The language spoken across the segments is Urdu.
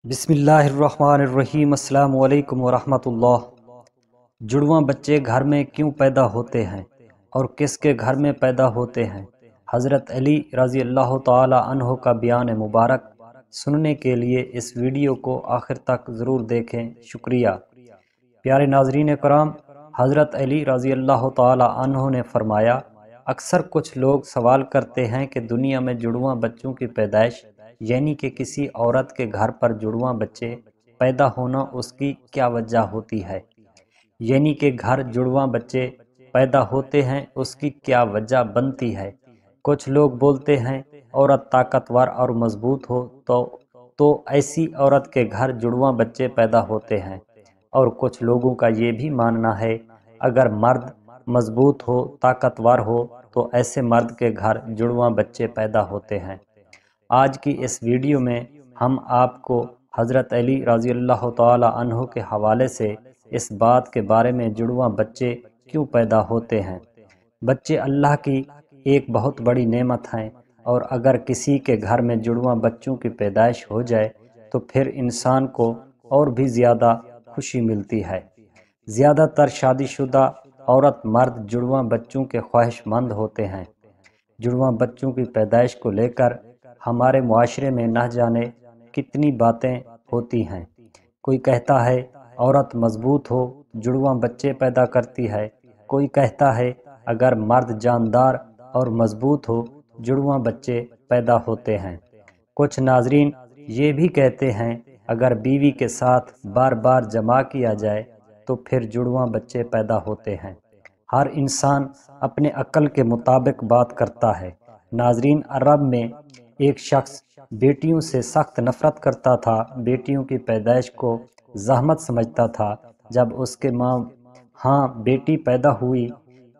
بسم اللہ الرحمن الرحیم۔ السلام علیکم ورحمۃ اللہ۔ جڑواں بچے گھر میں کیوں پیدا ہوتے ہیں اور کس کے گھر میں پیدا ہوتے ہیں؟ حضرت علی رضی اللہ تعالی عنہ کا بیان مبارک سننے کے لیے اس ویڈیو کو آخر تک ضرور دیکھیں۔ شکریہ۔ پیارے ناظرین کرام، حضرت علی رضی اللہ تعالی عنہ نے فرمایا، اکثر کچھ لوگ سوال کرتے ہیں کہ دنیا میں جڑواں بچوں کی پیدائش یعنی کہ کسی عورت کے گھر پر جڑواں بچے پیدا ہونا اس کی کیا وجہ ہوتی ہے؟ یعنی کہ گھر جڑواں بچے پیدا ہوتے ہیں اس کی کیا وجہ بنتی ہے؟ کچھ لوگ بولتے ہیں عورت طاقتور اور مضبوط ہو تو ایسی عورت کے گھر جڑواں بچے پیدا ہوتے ہیں، اور کچھ لوگوں کا یہ بھی ماننا ہے اگر مرد مضبوط ہو، طاقتور ہو تو ایسے مرد کے گھر جڑواں بچے پیدا ہوتے ہیں۔ آج کی اس ویڈیو میں ہم آپ کو حضرت علی رضی اللہ تعالی عنہ کے حوالے سے اس بات کے بارے میں جڑواں بچے کیوں پیدا ہوتے ہیں۔ بچے اللہ کی ایک بہت بڑی نعمت ہیں، اور اگر کسی کے گھر میں جڑواں بچوں کی پیدائش ہو جائے تو پھر انسان کو اور بھی زیادہ خوشی ملتی ہے۔ زیادہ تر شادی شدہ عورت مرد جڑواں بچوں کے خواہش مند ہوتے ہیں۔ جڑواں بچوں کی پیدائش کو لے کر ہمارے معاشرے میں نہ جانے کتنی باتیں ہوتی ہیں۔ کوئی کہتا ہے عورت مضبوط ہو جڑواں بچے پیدا کرتی ہے، کوئی کہتا ہے اگر مرد جاندار اور مضبوط ہو جڑواں بچے پیدا ہوتے ہیں۔ کچھ ناظرین یہ بھی کہتے ہیں اگر بیوی کے ساتھ بار بار جماع کیا جائے تو پھر جڑواں بچے پیدا ہوتے ہیں۔ ہر انسان اپنے عقل کے مطابق بات کرتا ہے۔ ناظرین، عرب میں ایک شخص بیٹیوں سے سخت نفرت کرتا تھا، بیٹیوں کی پیدائش کو زحمت سمجھتا تھا۔ جب اس کے ماں ہاں بیٹی پیدا ہوئی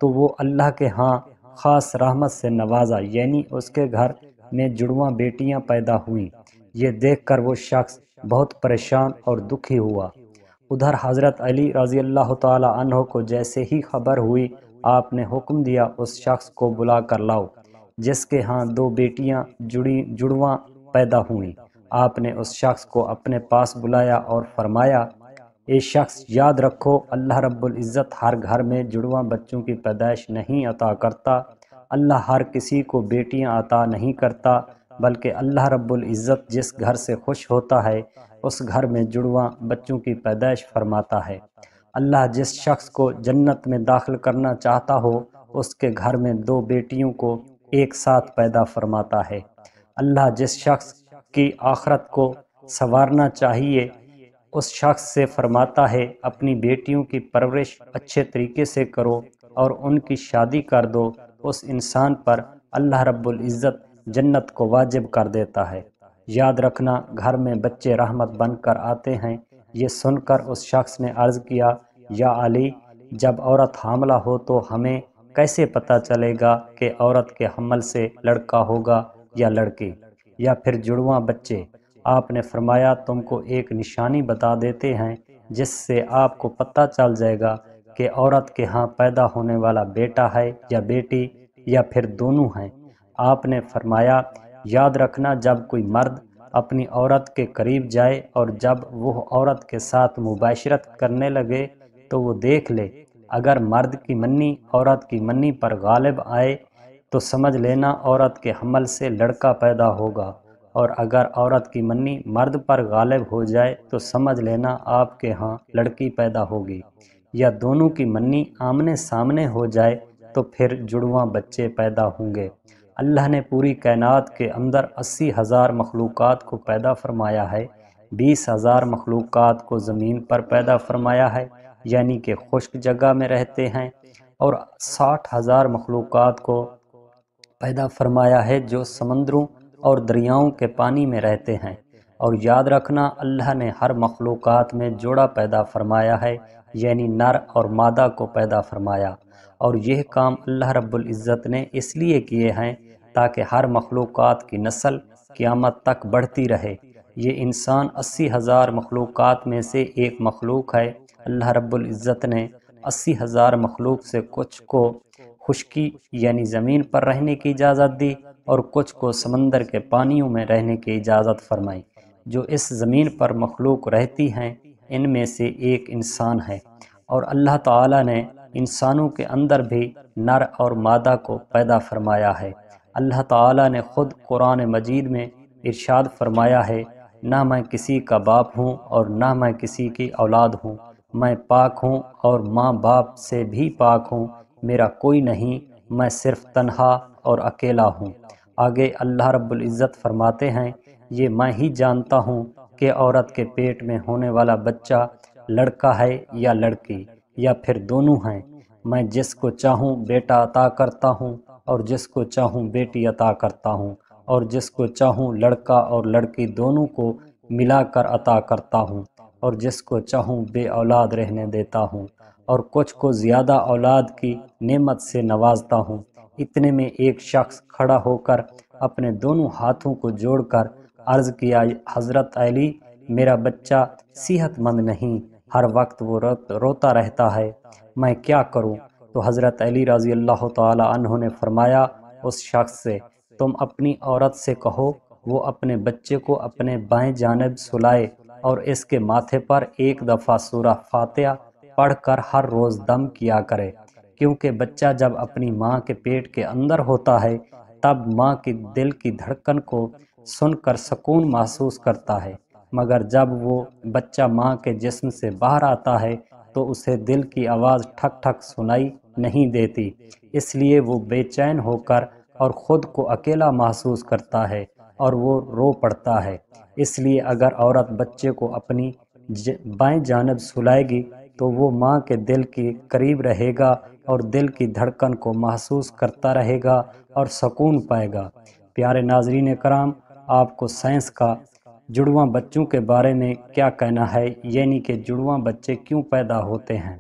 تو وہ اللہ کے ہاں خاص رحمت سے نوازا، یعنی اس کے گھر میں جڑواں بیٹیاں پیدا ہوئیں۔ یہ دیکھ کر وہ شخص بہت پریشان اور دکھی ہوا۔ ادھر حضرت علی رضی اللہ تعالی عنہ کو جیسے ہی خبر ہوئی، آپ نے حکم دیا اس شخص کو بلا کر لاؤ جس کے ہاں دو بیٹیاں جڑواں پیدا ہوئیں۔ آپ نے اس شخص کو اپنے پاس بلایا اور فرمایا، اے شخص، یاد رکھو اللہ رب العزت ہر گھر میں جڑواں بچوں کی پیدائش نہیں عطا کرتا۔ اللہ ہر کسی کو بیٹیاں عطا نہیں کرتا، بلکہ اللہ رب العزت جس گھر سے خوش ہوتا ہے اس گھر میں جڑواں بچوں کی پیدائش فرماتا ہے۔ اللہ جس شخص کو جنت میں داخل کرنا چاہتا ہو اس کے گھر میں دو بیٹیوں کو ایک ساتھ پیدا فرماتا ہے۔ اللہ جس شخص کی آخرت کو سنوارنا چاہیے اس شخص سے فرماتا ہے اپنی بیٹیوں کی پرورش اچھے طریقے سے کرو اور ان کی شادی کر دو، اس انسان پر اللہ رب العزت جنت کو واجب کر دیتا ہے۔ یاد رکھنا گھر میں بچے رحمت بن کر آتے ہیں۔ یہ سن کر اس شخص نے عرض کیا، یا علی، جب عورت حاملہ ہو تو ہمیں کیسے پتہ چلے گا کہ عورت کے حمل سے لڑکا ہوگا یا لڑکی یا پھر جڑواں بچے؟ آپ نے فرمایا، تم کو ایک نشانی بتا دیتے ہیں جس سے آپ کو پتہ چل جائے گا کہ عورت کے ہاں پیدا ہونے والا بیٹا ہے یا بیٹی یا پھر دونوں ہیں۔ آپ نے فرمایا، یاد رکھنا جب کوئی مرد اپنی عورت کے قریب جائے اور جب وہ عورت کے ساتھ مباشرت کرنے لگے تو وہ دیکھ لے، اگر مرد کی منی عورت کی منی پر غالب آئے تو سمجھ لینا عورت کے حمل سے لڑکا پیدا ہوگا، اور اگر عورت کی منی مرد پر غالب ہو جائے تو سمجھ لینا آپ کے ہاں لڑکی پیدا ہوگی، یا دونوں کی منی آمنے سامنے ہو جائے تو پھر جڑواں بچے پیدا ہوں گے۔ اللہ نے پوری کائنات کے اندر 80,000 مخلوقات کو پیدا فرمایا ہے، 20,000 مخلوقات کو زمین پر پیدا فرمایا ہے یعنی کہ خشک جگہ میں رہتے ہیں، اور 60,000 مخلوقات کو پیدا فرمایا ہے جو سمندروں اور دریاؤں کے پانی میں رہتے ہیں۔ اور یاد رکھنا اللہ نے ہر مخلوقات میں جوڑا پیدا فرمایا ہے، یعنی نر اور مادہ کو پیدا فرمایا، اور یہ کام اللہ رب العزت نے اس لیے کیے ہیں تاکہ ہر مخلوقات کی نسل قیامت تک بڑھتی رہے۔ یہ انسان 80,000 مخلوقات میں سے ایک مخلوق ہے۔ اللہ رب العزت نے 80,000 مخلوق سے کچھ کو خشکی یعنی زمین پر رہنے کی اجازت دی اور کچھ کو سمندر کے پانیوں میں رہنے کی اجازت فرمائی۔ جو اس زمین پر مخلوق رہتی ہیں ان میں سے ایک انسان ہے، اور اللہ تعالیٰ نے انسانوں کے اندر بھی نر اور مادہ کو پیدا فرمایا ہے۔ اللہ تعالیٰ نے خود قرآن مجید میں ارشاد فرمایا ہے، نہ میں کسی کا باپ ہوں اور نہ میں کسی کی اولاد ہوں، میں پاک ہوں اور ماں باپ سے بھی پاک ہوں، میرا کوئی نہیں، میں صرف تنہا اور اکیلا ہوں۔ آگے اللہ رب العزت فرماتے ہیں، یہ میں ہی جانتا ہوں کہ عورت کے پیٹ میں ہونے والا بچہ لڑکا ہے یا لڑکی یا پھر دونوں ہیں، میں جس کو چاہوں بیٹا عطا کرتا ہوں اور جس کو چاہوں بیٹی عطا کرتا ہوں، اور جس کو چاہوں لڑکا اور لڑکی دونوں کو ملا کر عطا کرتا ہوں، اور جس کو چاہوں بے اولاد رہنے دیتا ہوں، اور کچھ کو زیادہ اولاد کی نعمت سے نوازتا ہوں۔ اتنے میں ایک شخص کھڑا ہو کر اپنے دونوں ہاتھوں کو جوڑ کر عرض کیا، حضرت علی، میرا بچہ صحت مند نہیں، ہر وقت وہ روتا رہتا ہے، میں کیا کروں؟ تو حضرت علی رضی اللہ تعالی عنہ نے فرمایا اس شخص سے، تم اپنی عورت سے کہو وہ اپنے بچے کو اپنے بائیں جانب سلائے اور اس کے ماتھے پر ایک دفعہ سورہ فاتحہ پڑھ کر ہر روز دم کیا کرے، کیونکہ بچہ جب اپنی ماں کے پیٹ کے اندر ہوتا ہے تب ماں کی دل کی دھڑکن کو سن کر سکون محسوس کرتا ہے، مگر جب وہ بچہ ماں کے جسم سے باہر آتا ہے تو اسے دل کی آواز ٹھک ٹھک سنائی نہیں دیتی، اس لیے وہ بے چین ہو کر اور خود کو اکیلا محسوس کرتا ہے اور وہ رو پڑتا ہے۔ اس لیے اگر عورت بچے کو اپنی بائیں جانب سلائے گی تو وہ ماں کے دل کے قریب رہے گا اور دل کی دھڑکن کو محسوس کرتا رہے گا اور سکون پائے گا۔ پیارے ناظرین کرام، آپ کو سائنس کا جڑواں بچوں کے بارے میں کیا کہنا ہے، یعنی کہ جڑواں بچے کیوں پیدا ہوتے ہیں؟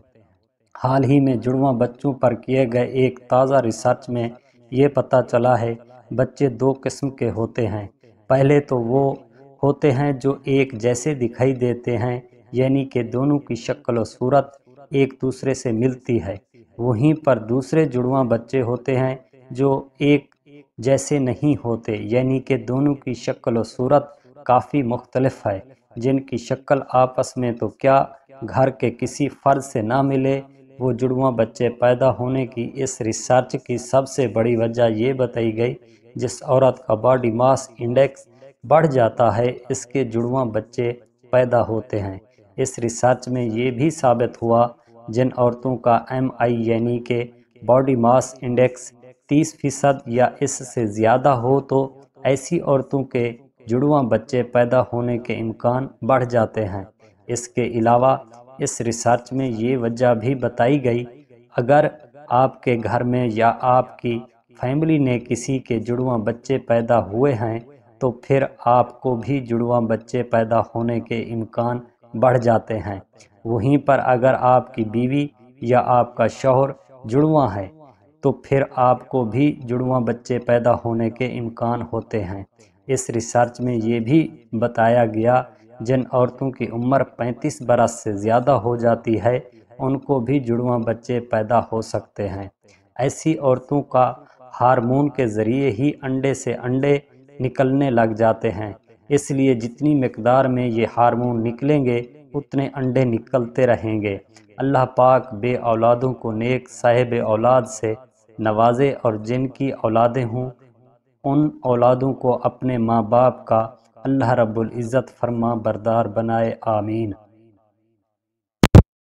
حال ہی میں جڑواں بچوں پر کیے گئے ایک تازہ ریسرچ میں یہ پتہ چلا ہے بچے دو قسم کے ہوتے ہیں۔ پہلے تو وہ ہوتے ہیں جو ایک جیسے دکھائی دیتے ہیں، یعنی کہ دونوں کی شکل و صورت ایک دوسرے سے ملتی ہے۔ وہیں پر دوسرے جڑواں بچے ہوتے ہیں جو ایک جیسے نہیں ہوتے، یعنی کہ دونوں کی شکل و صورت کافی مختلف ہے، جن کی شکل آپس میں تو کیا گھر کے کسی فرد سے نہ ملے۔ وہ جڑواں بچے پیدا ہونے کی اس ریسرچ کی سب سے بڑی وجہ یہ بتائی گئی، جس عورت کا باڈی ماس انڈیکس بڑھ جاتا ہے اس کے جڑواں بچے پیدا ہوتے ہیں۔ اس ریسرچ میں یہ بھی ثابت ہوا جن عورتوں کا MI یعنی کہ باڈی ماس انڈیکس 30% یا اس سے زیادہ ہو تو ایسی عورتوں کے جڑواں بچے پیدا ہونے کے امکان بڑھ جاتے ہیں۔ اس کے علاوہ اس ریسرچ میں یہ وجہ بھی بتائی گئی، اگر آپ کے گھر میں یا آپ کی فیملی نے کسی کے جڑواں بچے پیدا ہوئے ہیں تو پھر آپ کو بھی جڑواں بچے پیدا ہونے کے امکان بڑھ جاتے ہیں۔ وہیں پر اگر آپ کی بیوی یا آپ کا شوہر جڑواں ہے تو پھر آپ کو بھی جڑواں بچے پیدا ہونے کے امکان ہوتے ہیں۔ اس ریسرچ میں یہ بھی بتایا گیا جن عورتوں کی عمر 35 برس سے زیادہ ہو جاتی ہے ان کو بھی جڑواں بچے پیدا ہو سکتے ہیں۔ ایسی عورتوں کا ہارمون کے ذریعے ہی انڈے سے انڈے نکلنے لگ جاتے ہیں، اس لیے جتنی مقدار میں یہ ہارمون نکلیں گے اتنے انڈے نکلتے رہیں گے۔ اللہ پاک بے اولادوں کو نیک صاحب اولاد سے نوازے اور جن کی اولادیں ہوں ان اولادوں کو اپنے ماں باپ کا اللہ رب العزت فرما بردار بنائے، آمین۔